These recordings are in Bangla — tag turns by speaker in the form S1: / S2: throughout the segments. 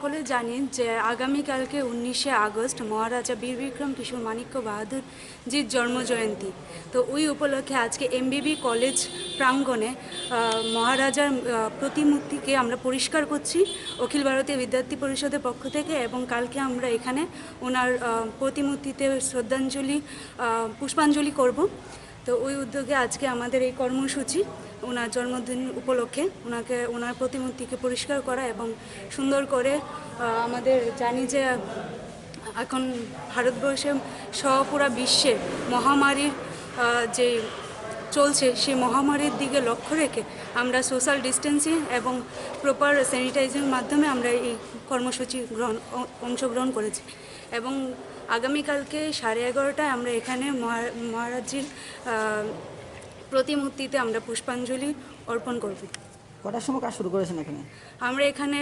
S1: সকলে জানি যে আগামীকালকে 19শে আগস্ট মহারাজা বীর বিক্রম কিশোর মাণিক্য বাহাদুরজির জন্মজয়ন্তী। তো ওই উপলক্ষে আজকে এমবিবি কলেজ প্রাঙ্গণে মহারাজার প্রতিমূর্তিকে আমরা পরিষ্কার করছি অখিল ভারতীয় বিদ্যার্থী পরিষদের পক্ষ থেকে, এবং কালকে আমরা এখানে ওনার প্রতিমূর্তিতে শ্রদ্ধাঞ্জলি পুষ্পাঞ্জলি করব। তো ওই উদ্যোগে আজকে আমাদের এই কর্মসূচি ওনার জন্মদিন উপলক্ষে ওনার প্রতিমূর্তিকে পরিষ্কার করা এবং সুন্দর করে আমাদের জানি যে এখন ভারতবর্ষে সহ পুরা বিশ্বে মহামারীর যে চলছে সেই মহামারীর দিকে লক্ষ্য রেখে আমরা সোশ্যাল ডিস্টেন্সিং এবং প্রপার স্যানিটাইজিং মাধ্যমে আমরা এই কর্মসূচি অংশগ্রহণ করেছি। এবং আগামীকালকে 11:30টায় আমরা এখানে মহারাজজির প্রতিমূর্তিতে আমরা পুষ্পাঞ্জলি অর্পণ করব।
S2: কটার সময় কাজ শুরু করেছেন এখানে?
S1: আমরা এখানে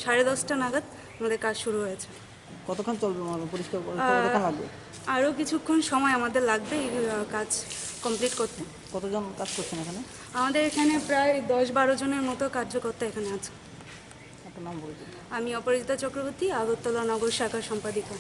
S1: 10:30 নাগাদ আমাদের কাজ শুরু হয়েছে।
S2: কতক্ষণ চলবে পরিষ্কার কতক্ষণ লাগবে?
S1: আরও কিছুক্ষণ সময় আমাদের লাগবে এই কাজ কমপ্লিট করতে।
S2: কতজন কাজ করছেন এখানে?
S1: আমাদের এখানে প্রায় 10-12 জনের মতো কার্যকর্তা এখানে আছে।
S2: আপনার নাম বলুন।
S1: আমি অপরাজিতা চক্রবর্তী, আগরতলা নগর শাখার সম্পাদিকা।